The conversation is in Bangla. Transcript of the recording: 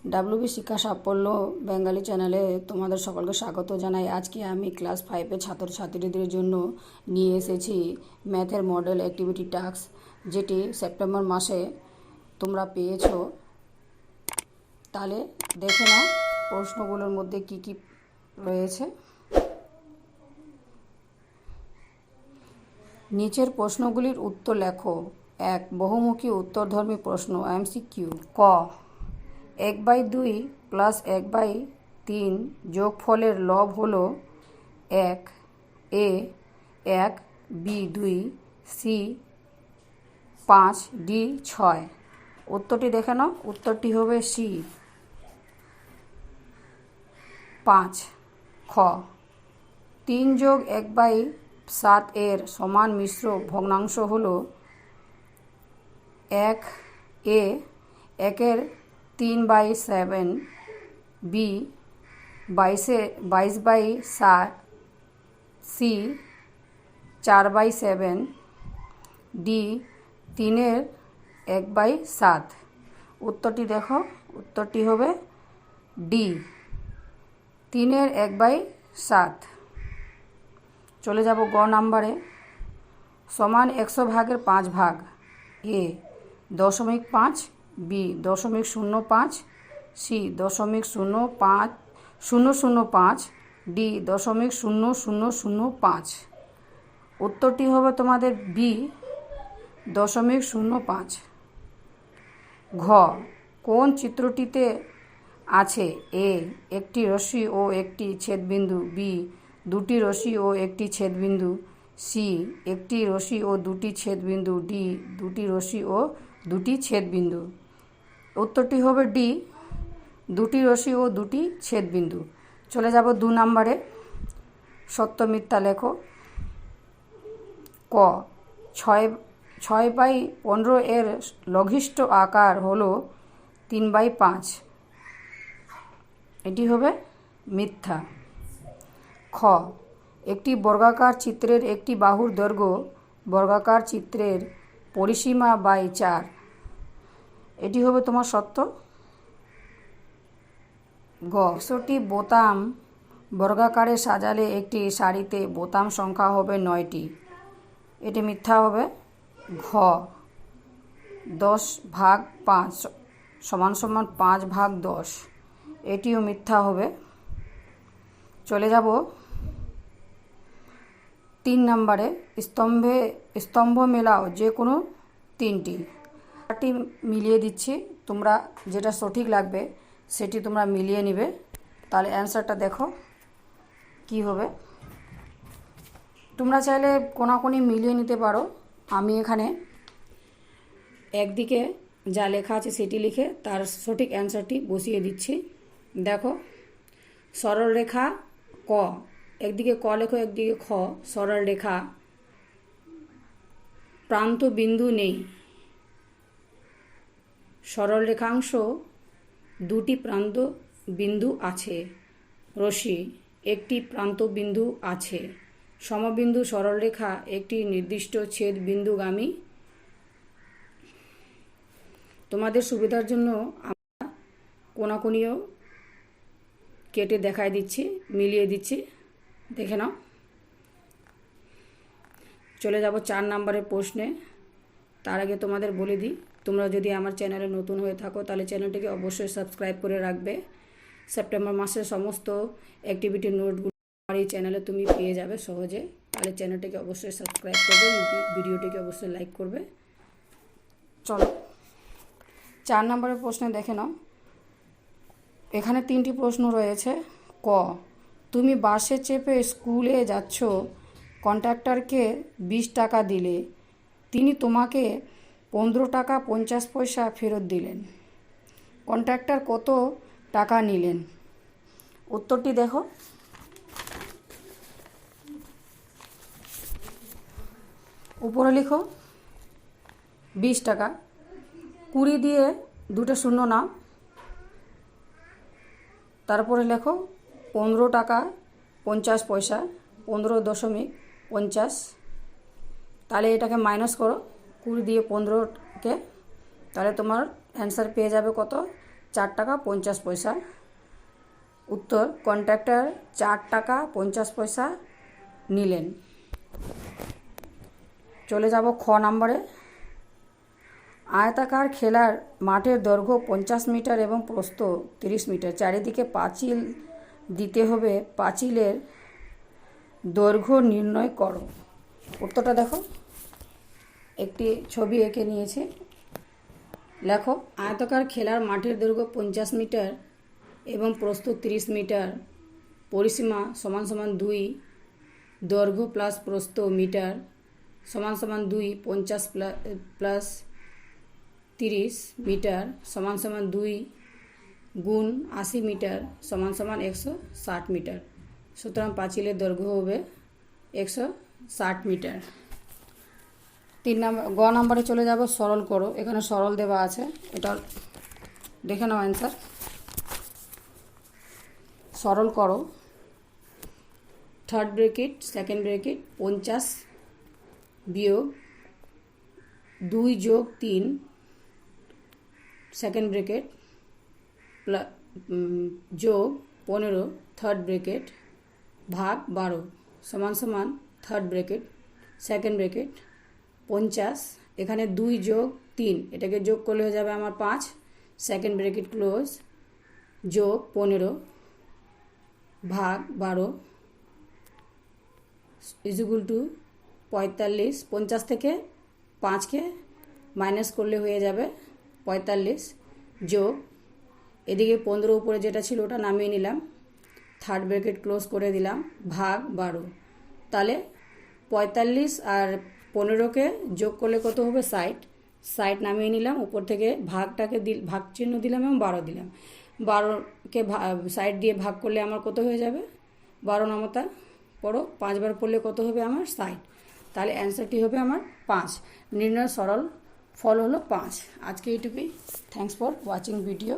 ডাব্লিউবি শিক্ষা সাফল্য বেঙ্গলি চ্যানেলে তোমাদের সকলকে স্বাগত জানাই। আজকে আমি ক্লাস 5-এর ছাত্রছাত্রীদের জন্য নিয়ে এসেছি ম্যাথের মডেল অ্যাক্টিভিটি টাস্ক, যেটি সেপ্টেম্বর মাসে তোমরা পেয়েছো। তাহলে দেখে নাও প্রশ্নগুলোর মধ্যে কি কি রয়েছে। নিচের প্রশ্নগুলির উত্তর লেখো। 1. বহুমুখী উত্তরধর্মী প্রশ্ন এমসিকিউ। ক 1/2 প্লাস 1/3 যোগফলের লব হল 1, এ 1, বি 2, সি 5, ডি 6। উত্তরটি দেখে নাও, উত্তরটি হবে সি 5। খ 3 যোগ 1/7 এর সমান মিশ্র ভগ্নাংশ হল 1, এ 1-এর 3/7, বি 22/7, সি 4/7, ডি 3-এর 1/7। উত্তরটি দেখো, উত্তরটি হবে ডি 3-এর 1/7। চলে যাব গ নাম্বারে। সমান 100 ভাগের 5 ভাগ। এ 0.5, বি 0.05, সি 0.005, ডি 0.0005। উত্তরটি হবে তোমাদের বি 0.05। ঘ কোন চিত্রটিতে আছে? এ একটি রশ্মি ও একটি ছেদবিন্দু, বি দুটি রশ্মি ও একটি ছেদবিন্দু, সি একটি রশ্মি ও দুটি ছেদবিন্দু, ডি দুটি রশ্মি ও দুটি ছেদবিন্দু। উত্তরটি হবে ডি দুটি রশ্মি ও দুটি ছেদবিন্দু। চলে যাব 2 নম্বরে। সত্য মিথ্যা লেখো। ক 6/15 এর লঘিষ্ঠ আকার হলো 3/5। এটি হবে মিথ্যা। খ একটি বর্গাকার চিত্রের একটি বাহুর দৈর্ঘ্য বর্গাকার চিত্রের পরিসীমা বাই 4। এটি হবে তোমার সত্য। গ 100টি বোতাম বর্গাকারে সাজালে একটি সারিতে বোতাম সংখ্যা হবে 9টি। এটি মিথ্যা হবে। ঘ 10/5 = 5/10। এটিও মিথ্যা হবে। চলে যাব 3 নম্বরে। স্তম্ভ মেলাও যে কোনো 3টি। মিলিয়ে দিচ্ছি, তোমরা যেটা সঠিক লাগবে সেটি তোমরা মিলিয়ে নিবে। তাহলে অ্যান্সারটা দেখো কি হবে। তোমরা চাইলে কোনাকুনি মিলিয়ে নিতে পারো। আমি এখানে একদিকে যা লেখা আছে সেটি লিখে তার সঠিক অ্যান্সারটি বসিয়ে দিচ্ছি। দেখো, সরল রেখা ক, একদিকে ক লেখো, একদিকে খ। সরল রেখা, প্রান্ত বিন্দু নেই। সরল রেখাংশ, দুটি প্রান্ত বিন্দু আছে। রশ্মি, একটি প্রান্ত বিন্দু আছে। সমবিন্দু সরলরেখা একটি নির্দিষ্ট ছেদ বিন্দুগামী। তোমাদের সুবিধার জন্য আমরা কোনাকুনিও কেটে দেখাই দিচ্ছি, মিলিয়ে দিচ্ছি, দেখে নাও। চলে যাব 4 নম্বরের প্রশ্নে। তার আগে তোমাদের বলে দিই, তোমরা যদি আমার চ্যানেলে নতুন হয়ে থাকো তাহলে চ্যানেলটিকে অবশ্যই সাবস্ক্রাইব করে রাখবে। সেপ্টেম্বর মাসের সমস্ত অ্যাক্টিভিটি নোটগুলো আমার এই চ্যানেলে তুমি পেয়ে যাবে সহজে। তাহলে চ্যানেলটিকে অবশ্যই সাবস্ক্রাইব করবে, ভিডিওটিকে অবশ্যই লাইক করবে। চলো 4 নম্বরের প্রশ্নে দেখে নাও। এখানে 3টি প্রশ্ন রয়েছে। ক তুমি বাসে চেপে স্কুলে যাচ্ছ, কন্ডাক্টরকে 20 টাকা দিলে, তিনি তোমাকে 15 টাকা 50 পয়সা ফেরত দিলেন। কন্ডাক্টর কত টাকা নিলেন? উত্তরটি দেখো। উপরে লিখো 20 টাকা, 20 দিয়ে 2টা শূন্য নাও। তারপরে লেখো 15 টাকা 50 পয়সা, 15.50। তাহলে এটাকে মাইনাস করো 20 দিয়ে 15কে, তাহলে তোমার অ্যান্সার পেয়ে যাবে কত? 4 টাকা 50 পয়সা। উত্তর, কন্ট্রাক্টর 4 টাকা 50 পয়সা নিলেন। চলে যাব খ নম্বরে। আয়তাকার খেলার মাঠের দৈর্ঘ্য 50 মিটার এবং প্রস্থ 30 মিটার। চারিদিকে পাঁচিল দিতে হবে, পাঁচিলের দৈর্ঘ্য নির্ণয় করো। উত্তরটা দেখো, একটি ছবি এঁকে নিয়েছে। লেখো, আয়তাকার খেলার মাঠের দৈর্ঘ্য 50 মিটার এবং প্রস্থ 30 মিটার, পরিসীমা সমান সমান 2, দৈর্ঘ্য প্লাস প্রস্থ মিটার সমান সমান 2, 50 প্লাস 30 মিটার সমান সমান 2 গুণ 80 মিটার সমান সমান 160 মিটার। সুতরাং পাঁচিলের দৈর্ঘ্য হবে 160 মিটার। 3 নম্বর গ নম্বরে চলে যাব, সরল করো। এখানে সরল দেওয়া আছে, এটা দেখে নাও অ্যান্সার। সরল করো, থার্ড ব্র্যাকেট সেকেন্ড ব্র্যাকেট 50 বিয়োগ 2 যোগ 3 সেকেন্ড ব্র্যাকেট যোগ 15 থার্ড ব্র্যাকেট ভাগ 12 সমান সমান থার্ড ব্র্যাকেট সেকেন্ড ব্র্যাকেট 50, এখানে 2 যোগ 3 এটাকে যোগ করলে হয়ে যাবে আমার 5, সেকেন্ড ব্র্যাকেট ক্লোজ যোগ 15 ভাগ 12 ইজুগুল টু 45। 50 থেকে 5কে মাইনাস করলে হয়ে যাবে 45 যোগ এদিকে 15 উপরে যেটা ছিল ওটা নামিয়ে নিলাম, থার্ড ব্র্যাকেট ক্লোজ করে দিলাম ভাগ 12। তাহলে 45 আর 15কে যোগ করলে কত হবে 60। 60 নামিয়ে নিলাম, উপর থেকে ভাগটাকে ভাগ চিহ্ন দিলাম এবং 12 দিলাম। 12কে 60 দিয়ে ভাগ করলে আমার কত হয়ে যাবে, 12 নামতা পড়ো, 5 বার পড়লে কত হবে আমার 60। তাহলে অ্যান্সারটি হবে আমার 5। নির্ণয় সরল ফল হলো 5। আজকে এইটুকুই। Thanks for watching video.